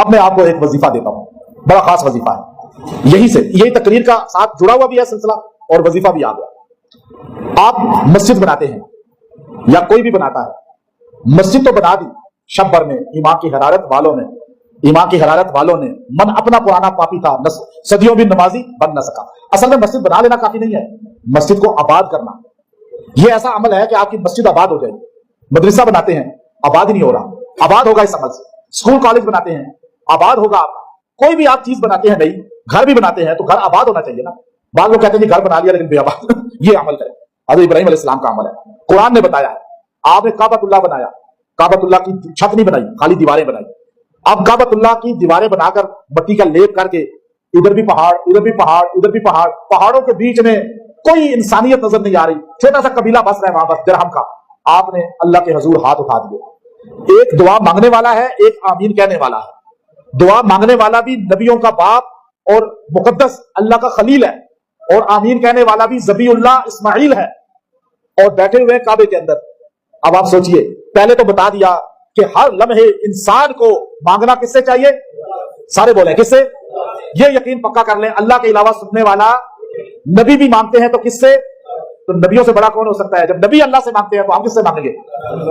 अब मैं आपको एक वजीफा देता हूं, बड़ा खास वजीफा है, यही तकरीर का साथ जुड़ा हुआ भी है सिलसिला और वजीफा भी आ गया। आप मस्जिद बनाते हैं या कोई भी बनाता है, मस्जिद तो बना दी शब भर में, ईमान की हरारत वालों ने मन अपना पुराना पापी था, सदियों भी नमाजी बन न सका। असल में मस्जिद बना लेना काफी नहीं है, मस्जिद को आबाद करना यह ऐसा अमल है कि आपकी मस्जिद आबाद हो जाएगी। मदरसा बनाते हैं, आबाद ही नहीं हो रहा, आबाद होगा इस अमल से। स्कूल कॉलेज बनाते हैं, आबाद होगा आपका। कोई भी आप चीज बनाते हैं, नई घर भी बनाते हैं तो घर आबाद होना चाहिए ना। बाद लोग कहते हैं घर बना लिया लेकिन बेआबाद ये अमल करें, हज़रत इब्राहीम अलैहिस्सलाम का अमल है, कुरान ने बताया है। आपने काबतुल्लाह बनाया, काबतुल्लाह की छत नहीं बनाई, खाली दीवारें बनाई। अब काबतुल्लाह की दीवारें बनाकर मट्टी का लेप करके इधर भी पहाड़, उधर भी पहाड़, उधर भी पहाड़, पहाड़ों के बीच में कोई इंसानियत नजर नहीं आ रही, छोटा सा कबीला बस रहा है वहां, बस दिरहम का। आपने अल्लाह के हुजूर हाथ उठा दिए। एक दुआ मांगने वाला है, एक आमीन कहने वाला है। दुआ मांगने वाला भी नबियों का बाप और मुकद्दस अल्लाह का खलील है, और आमीन कहने वाला भी ज़बीउल्लाह इस्माइल है, और बैठे हुए काबे के अंदर। अब आप सोचिए, पहले तो बता दिया कि हर लम्हे इंसान को मांगना किससे चाहिए, सारे बोले किससे। ये यकीन पक्का कर लें, अल्लाह के अलावा सुनने वाला नबी भी मांगते हैं तो किससे, तो नबियों से बड़ा कौन हो सकता है। जब नबी अल्लाह से मांगते हैं तो हम किससे मांगेंगे।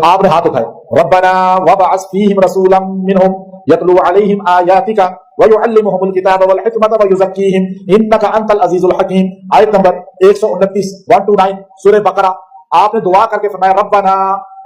आपने हाथ उठाए, रब्बना वबअस फीहिम रसूलन मिनहुम यतलू अलैहिम आयातिका व युअल्लिमुहुमुल किताब वल हिकमत व युज़क्कीहिम इन्नका अंतल अजीजुल हकीम। आयत नंबर 129 129 सूरह बकरा। आपने दुआ करके फरमाया, रब्बना,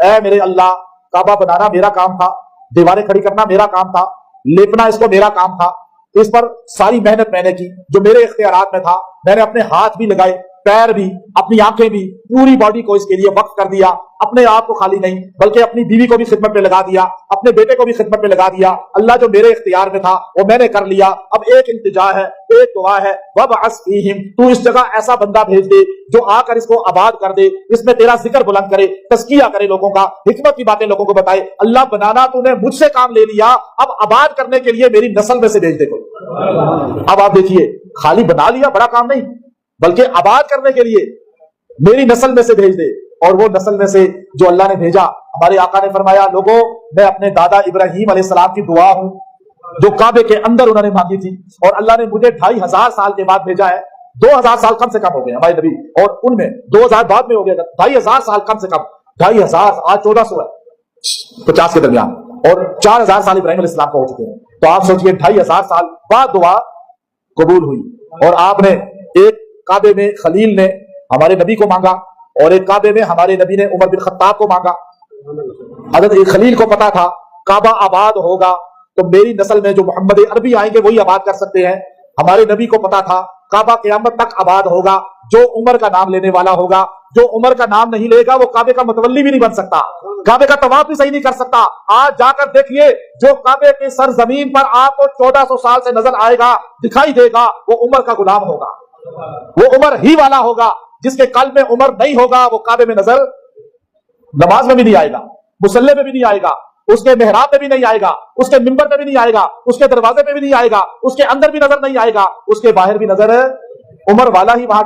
ऐ मेरे अल्लाह, काबा बनाना मेरा काम था, दीवारें खड़ी करना मेरा काम था, लेपना इसको मेरा काम था, इस पर सारी मेहनत मैंने की, जो मेरे इख्तियारात में था। मैंने अपने हाथ भी लगाए, पैर भी, अपनी आंखें भी, पूरी बॉडी को इसके लिए वक्फ कर दिया। अपने आप को खाली नहीं बल्कि अपनी बीवी को भी खिदमत में लगा दिया, अपने बेटे को भी खिदमत में लगा दिया। अल्लाह जो मेरे इख्तियार में था वो मैंने कर लिया। अब एक इल्तिजा है, एक दुआ है, वबअस फीहिम, तू इस जगह ऐसा बंदा भेज दे जो आकर इसको आबाद कर दे, इसमें तेरा जिक्र बुलंद करे, तज़किया करे लोगों का, हिकमत की बातें लोगों को बताए। अल्लाह बनाना तूने मुझसे काम ले लिया, अब आबाद करने के लिए मेरी नस्ल में से भेज दे कोई। अब आप देखिए, खाली बना लिया, बड़ा काम नहीं, बल्कि आबाद करने के लिए मेरी नस्ल में से भेज दे। और वो नस्ल में से जो अल्लाह ने भेजा, हमारे आका ने फरमाया, लोगों मैं अपने दादा इब्राहीम अलैहिस्सलाम की दुआ हूं जो काबे के अंदर उन्होंने मांगी थी, और अल्लाह ने मुझे 2500 साल के बाद भेजा है। 2000 साल कम से कम हो गए हमारे नबी, और उनमें 2000 बाद में हो गया, 2500 साल कम से कम, 2500, आज 1400 है 50 के दरमियान, और 4000 साल इब्राहीम अलैहिस्सलाम को हो चुके हैं। तो आप सोचिए 2500 साल बाद दुआ कबूल हुई। और आपने एक काबे में खलील ने हमारे नबी को मांगा, और एक काबे में हमारे नबी ने उमर बिन खत्ताब को मांगा। हज़रत खलील को पता था काबा आबाद होगा तो मेरी नस्ल में जो मोहम्मद अरबी आएंगे वही आबाद कर सकते हैं। हमारे नबी को पता था काबा क़यामत तक आबाद होगा, जो उमर का नाम लेने वाला होगा, जो उमर का नाम नहीं लेगा वो काबे का मुतवल्ली भी नहीं बन सकता, काबे का तवाफ भी सही नहीं कर सकता। आज जाकर देखिए, जो काबे के सरजमीन पर आपको 1400 साल से नजर आएगा, दिखाई देगा, वो उमर का गुलाम होगा, वो उमर ही वाला होगा। जिसके कल्ब में उमर नहीं होगा वो काबे में नजर, नमाज में भी नहीं आएगा, मुसल्ले में भी नहीं आएगा, उसके मेहराब में भी नहीं आएगा, उसके मिंबर में भी नहीं आएगा, उसके दरवाजे पे भी नहीं आएगा, उसके अंदर भी नजर नहीं आएगा, उसके बाहर भी नजर उमर वाला ही वहां